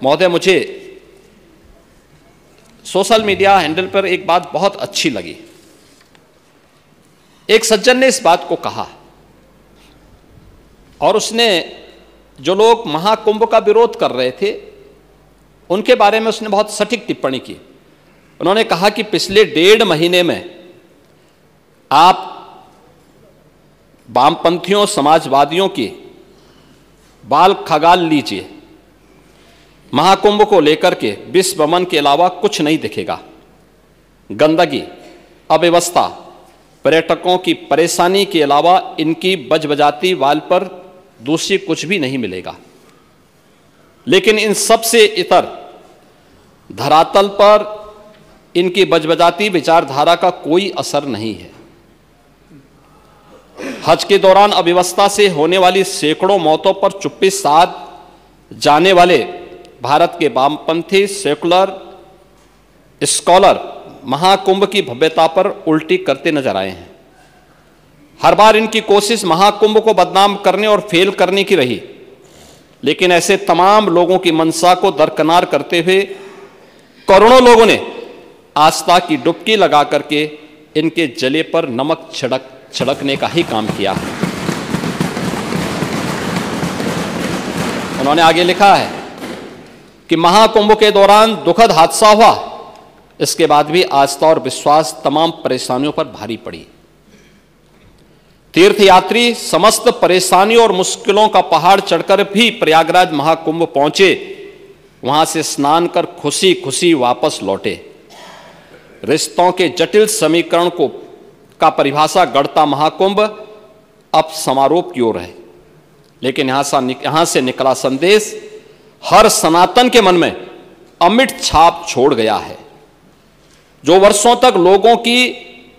महोदय, मुझे social media handle पर एक बात बहुत अच्छी लगी। एक सज्जन ने इस बात को कहा और उसने जो लोग महाकुंभ का विरोध कर रहे थे उनके बारे में उसने बहुत सटीक टिप्पणी की। उन्होंने कहा कि पिछले 1.5 महीने में आप वामपंथियों, समाजवादियों की बाल खगाल लीजिए, महाकुंभ को लेकर के विश्व भ्रमण के अलावा कुछ नहीं दिखेगा। गंदगी, अव्यवस्था, पर्यटकों की परेशानी के अलावा इनकी बजबजाती वाल पर दूसरी कुछ भी नहीं मिलेगा। लेकिन इन सब से इतर धरातल पर इनकी बजबजाती विचारधारा का कोई असर नहीं है। हज के दौरान अव्यवस्था से होने वाली सैकड़ों मौतों पर चुप्पी साध जाने वाले भारत के वामपंथी सेकुलर स्कॉलर महाकुंभ की भव्यता पर उल्टी करते नजर आए हैं। हर बार इनकी कोशिश महाकुंभ को बदनाम करने और फेल करने की रही, लेकिन ऐसे तमाम लोगों की मंशा को दरकिनार करते हुए करोड़ों लोगों ने आस्था की डुबकी लगा करके इनके जले पर नमक छिड़कने का ही काम किया है। उन्होंने आगे लिखा है कि महाकुंभ के दौरान दुखद हादसा हुआ, इसके बाद भी आस्था और विश्वास तमाम परेशानियों पर भारी पड़ी। तीर्थयात्री समस्त परेशानियों और मुश्किलों का पहाड़ चढ़कर भी प्रयागराज महाकुंभ पहुंचे, वहां से स्नान कर खुशी खुशी वापस लौटे। रिश्तों के जटिल समीकरण का परिभाषा गढ़ता महाकुंभ अब समारोह की ओर है, लेकिन यहां से निकला संदेश हर सनातन के मन में अमिट छाप छोड़ गया है। जो वर्षों तक लोगों की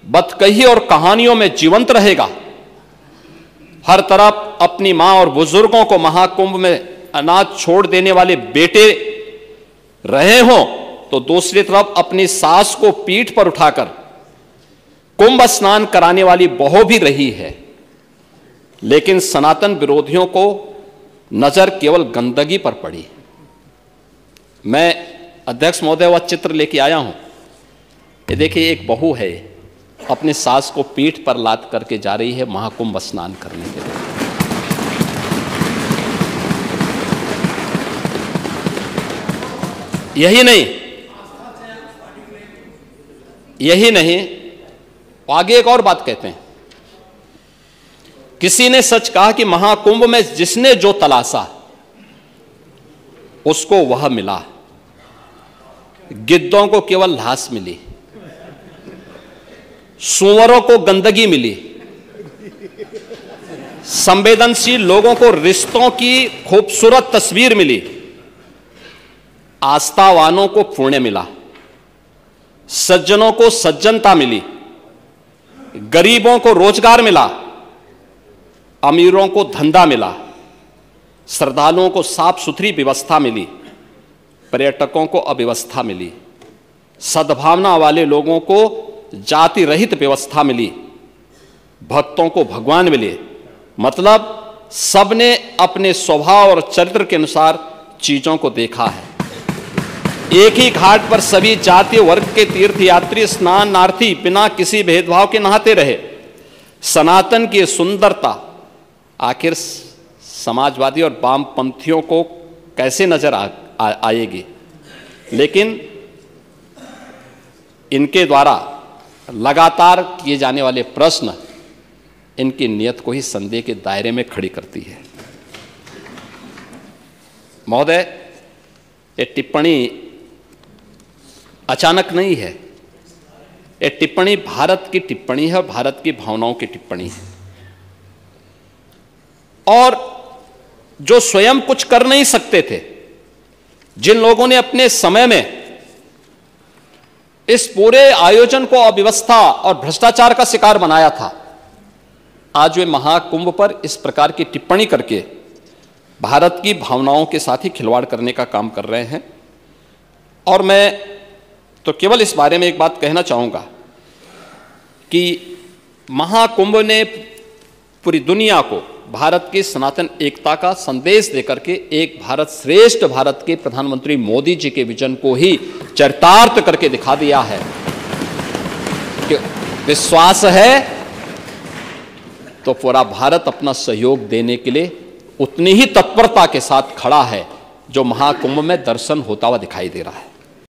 बदकही और कहानियों में जीवंत रहेगा। हर तरफ अपनी मां और बुजुर्गों को महाकुंभ में अनाथ छोड़ देने वाले बेटे रहे हों, तो दूसरी तरफ अपनी सास को पीठ पर उठाकर कुंभ स्नान कराने वाली बहू भी रही है। लेकिन सनातन विरोधियों को नजर केवल गंदगी पर पड़ी। मैं अध्यक्ष महोदय वह चित्र लेके आया हूं। ये देखिए, एक बहू है, अपने सास को पीठ पर लाद करके जा रही है महाकुंभ स्नान करने के लिए। यही नहीं, आगे एक और बात कहते हैं। किसी ने सच कहा कि महाकुंभ में जिसने जो तलाशा उसको वह मिला। गिद्धों को केवल लाश मिली, सूअरों को गंदगी मिली, संवेदनशील लोगों को रिश्तों की खूबसूरत तस्वीर मिली, आस्थावानों को पुण्य मिला, सज्जनों को सज्जनता मिली, गरीबों को रोजगार मिला, अमीरों को धंधा मिला, श्रद्धालुओं को साफ सुथरी व्यवस्था मिली, पर्यटकों को अव्यवस्था मिली, सद्भावना वाले लोगों को जाति रहित व्यवस्था मिली, भक्तों को भगवान मिले। मतलब सबने अपने स्वभाव और चरित्र के अनुसार चीजों को देखा है। एक ही घाट पर सभी जाति वर्ग के तीर्थयात्री स्नानार्थी बिना किसी भेदभाव के नहाते रहे। सनातन की सुंदरता आखिर समाजवादी और वामपंथियों को कैसे नजर आएगी? लेकिन इनके द्वारा लगातार किए जाने वाले प्रश्न इनकी नियत को ही संदेह के दायरे में खड़ी करती है। महोदय, ये टिप्पणी अचानक नहीं है। ये टिप्पणी भारत की टिप्पणी है, भारत की भावनाओं की टिप्पणी है। और जो स्वयं कुछ कर नहीं सकते थे, जिन लोगों ने अपने समय में इस पूरे आयोजन को अव्यवस्था और भ्रष्टाचार का शिकार बनाया था, आज वे महाकुंभ पर इस प्रकार की टिप्पणी करके भारत की भावनाओं के साथ ही खिलवाड़ करने का काम कर रहे हैं। और मैं तो केवल इस बारे में एक बात कहना चाहूंगा कि महाकुंभ ने पूरी दुनिया को, भारत की सनातन एकता का संदेश देकर के एक भारत श्रेष्ठ भारत के प्रधानमंत्री मोदी जी के विजन को ही चरितार्थ करके दिखा दिया है कि विश्वास है तो पूरा भारत अपना सहयोग देने के लिए उतनी ही तत्परता के साथ खड़ा है जो महाकुंभ में दर्शन होता हुआ दिखाई दे रहा है।